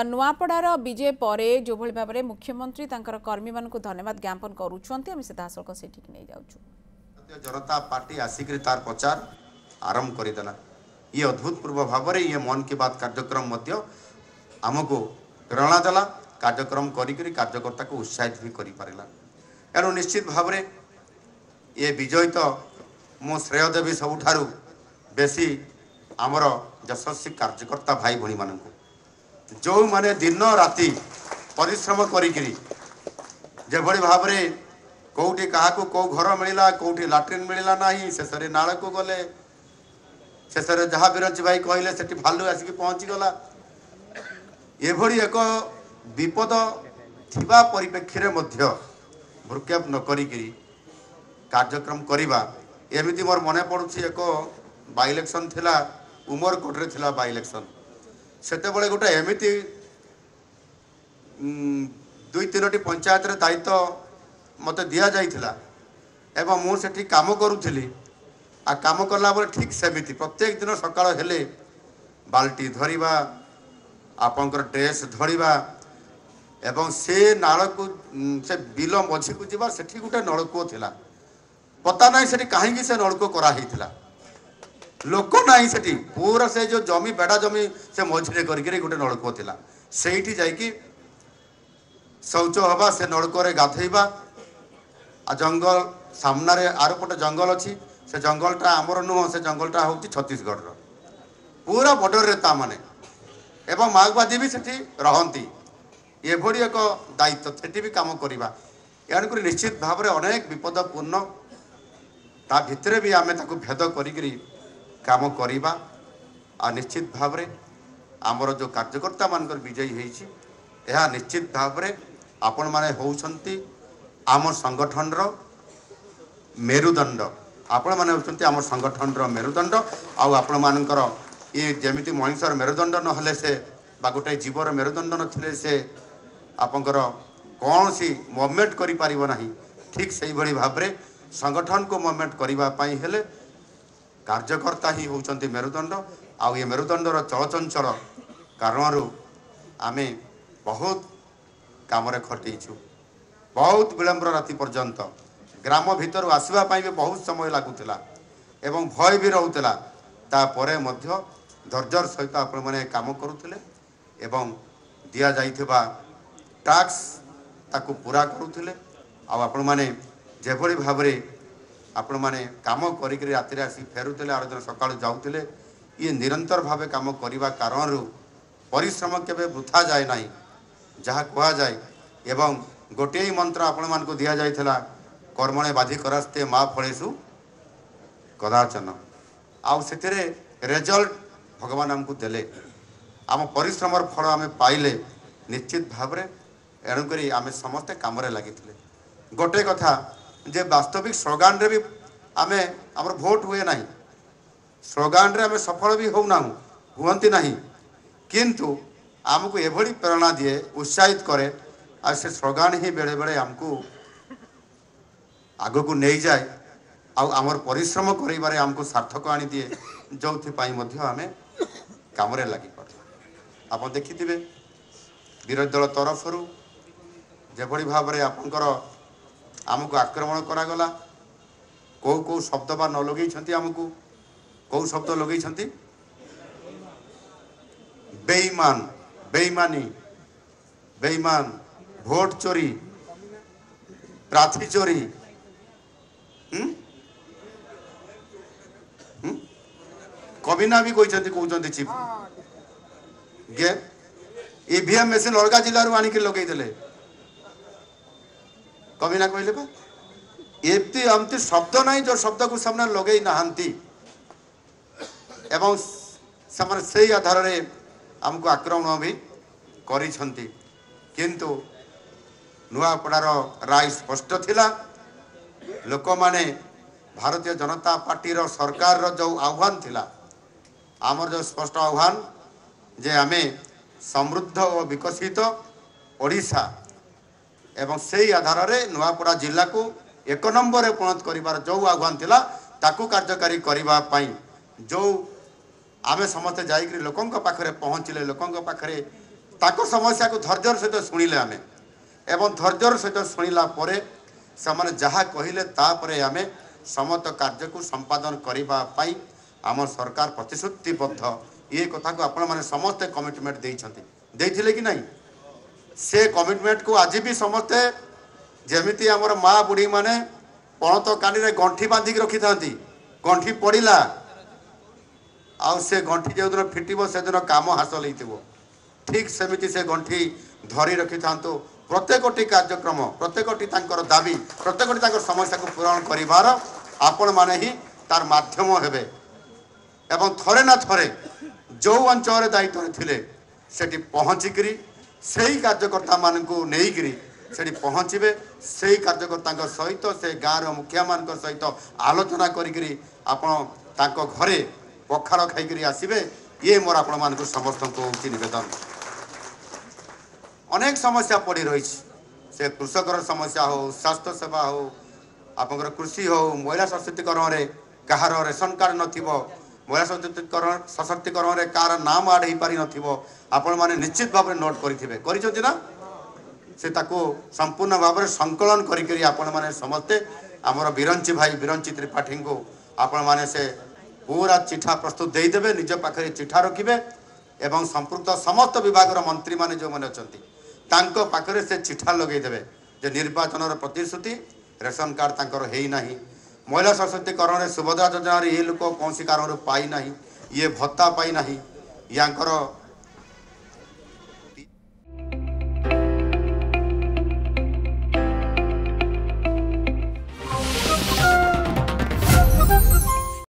नुआपड़ार विजय पर जो भाई भाव में मुख्यमंत्री कर्मी मान धन्यवाद ज्ञापन करुँच सीधासख से नहीं जाऊँ। भारतीय जनता पार्टी आसिक तार प्रचार आरंभ करदेला। ये अभूतपूर्व भाव में ये मन की बात कार्यक्रम आमको प्रेरणा देला। कार्यक्रम करी कार्यकर्ता को उत्साहित भी कर पारा। एणु निश्चित भाव में ये विजय तो मु श्रेय देवी सबुठारु बेसी आमर यशस्वी कार्यकर्ता भाई भणी मान जो माने दिन राति परिश्रम करी जेभली भाव में कौटी क्या कौ घर मिलला कौटी लाट्रिन मिलला ना शेष नाल को गले शेष जहाँ बिरंची भाई कहले से भालू आसिक पहुँची गला। एभली एक विपद थिबा परिप्रेक्षी मध्य भ्रुक्षेप न करी कार्यक्रम करवा एमती मोर मन पड़ुछि एक बाई इलेक्शन थिला उमरकोट रे थिला बाई इलेक्शन सेते बळे गोटे एमती दुई तीनोटी पंचायत रे दायित्व मत दिया जाइथिला एवं मु सेठी काम करूथिली आ काम करला बेले ठीक सेमिति प्रत्येक दिन सकाळ हेले बाल्टी धरिबा आपनकर ड्रेस धरिबा एवं से नाल को से बिल मझी को जीवा सेठी गोटे नलकूप थिला पता नहीं सेठी कहीं से नलकूप करा हिथिला लोक नहीं सेठी पूरा से जो जमी बेड़ा जमी से मझे करके गोटे नलकूप थिला सेठी जाइकी शौच हवा से नलकूप गाधेबा आ जंगल सामने आरपटे जंगल अच्छी से जंगलटा आमर नुह से जंगलटा हूँ छत्तीसगढ़ पूरा बॉर्डर रे तामाने एवं माओवादी भी सेठी रहंती एभली एक दायित्व सेठी भी काम करवा एणुक निश्चित भाव में अनेक विपदपूर्ण ता भितर भी आमे ताकू भेद करी काम करवा आ निश्चित भाव में आमर जो कार्यकर्ता मानकर विजयी होईछि यह निश्चित भाव में आपण माने होउछंती आम संगठन मेरुदंड आपण माने होउछंती आम संगठन मेरुदंड आपण मानकर ये जमिति मनुष्यर मेरुदंड नहले से बा गोटे जीवर मेरुदंड नथिले से आपंकर कौन सी मूवमेंट करि पारिबो नाही ठीक सही भली भाव में संगठन को मूवमेंट करबा पई हेले कार्यकर्ता ही होउछंती मेरुदंड आ ये मेरुदंडर चलचंचल कारणरू आमे बहुत काम खटेइछु बहुत विलंब राति पर्यंत ग्राम भीतर आसवा भी बहुत समय लगुला एवं भय भी रोला तापर धैर्यर सहित आपण मैंने काम करुले एवं दि जाइथिबा टैक्स ताकू पूरा करुले आपण मैंने जेभली भाव में आपण मैंने काम करी राति आसी फेरुले आर दिन सका जाऊे ये निरंतर भाव काम करने कारण परिश्रम केवे वृथा जाए ना जहाँ कह जाए एवं गोटे ही मंत्र आपण मान दि जाइथिला कर्मणे बाधि करास्ते माँ फलेषु कदाचन आउ से रिजल्ट भगवान आमको देले आम परिश्रम फल आम पाइले निश्चित भाव में एणुक आम समस्ते कम लगी गोटे कथा जे वास्तविक स्लोगान रे भी आम आम भोट हुए ना स्लोगान रे आम सफल भी होना हुंती ना किंतु आमको एभली प्रेरणा दिए उत्साहित करे आ से स्लोगान ही बेले बेले आमको आग को नहीं जाए आमर परिश्रम करिबारे आमको सार्थक आनी दिए जो आम काम लगी पड़ा आप देखिथिबे विरोधी दल तरफ जेभली भाव में आपंकर आमको आक्रमण करागला कौ कौ शब्द बा न लगे आमको कौ शब्द लगे बेईमान बेईमानी बेईमान भोट चोरी प्रार्थी चोरी कविना भी कहते चिफ गे ईवीएम मेसीन अलग जिलू आणिक लगे कविना कहले बा एमती एमती शब्द नहीं जो शब्द को सामने लगे नहांती एवं से आधार में आमको आक्रमण भी करिसंती किंतु नुआपड़ार राय स्पष्ट थिला लोक माने भारतीय जनता पार्टी सरकार जो आह्वान थिला आमर जो स्पष्ट आह्वान जे आमे समृद्ध और विकसित ओडिशा एवं से आधार में नुआपड़ा जिला को एक नंबर परिणत कर जो आह्वान थिला ताकू कार्यकारी करने जो आमे समस्ते जाइक लोकों पाखरे पहुँचले लोकों पाखरे ताको समस्या को धैर्यर सहित शुणिले आम एवं धैर्यर सहित शुणिला परे से जहाँ कहले तापरे आम समस्त कार्य को संपादन करने आम सरकार प्रतिश्रुतिबद्ध ये कथा को आपण मैंने समस्ते कमिटमेंट देते कि नहीं से कमिटमेंट को आज भी समस्ते जमीती आमर माँ बुढ़ी माने पणत कानी रे गंठी बांधिक रखी था गंठी पड़ा आउ से गंठी जो दिन फिटब से दिन काम हासिल हो ठीक सेमिति से गंठी धरी रखी था प्रत्येकटी कार्यक्रम प्रत्येकटी दाबी प्रत्येकटी समस्या को पूरण करिवार आपण माने ही तार माध्यम हेबे एवं थरे ना थरे जो अंचल दायित्व थिले सेठी पहुँचिकी से ही कार्यकर्ता मान को नेइकरी सेठी पहुँचे से कार्यकर्ता सहित से गाँव मुखिया मान सहित आलोचना करी आपण घरे पखाड़ खाई आसबे ये मोर आपण मान समस्त को निवेदन अनेक समस्या पड़ी रही से कृषकर समस्या हो स्वास्थ्य सेवा हो आपंकर कृषि हो महिला सशक्तिकरण में कहार रेशन कार्ड नथिबो महिला सशक्तिकरण में कार नाम आड हो पारि नथिबो आपण माने निश्चित भाव में नोट करिथिबे ना से ताको संपूर्ण भाव में संकलन करी आपण माने समस्ते आमर बिरंची भाई बिरंची त्रिपाठी को आपण माने से पूरा चिठा प्रस्तुत देदेवे निज पाखे चिठा रखिए एवं संपृक्त समस्त विभाग मंत्री माने जो मैंने अच्छा पाखे से चिठा लगेदेवे जे निर्वाचन प्रतिश्रुति रेशन कार्ड तांकर है ना महिला सशक्तिकरण में सुभद्रा योजना ये लोक कौन कारण पाई ना ये भत्ता पाई ना यांकर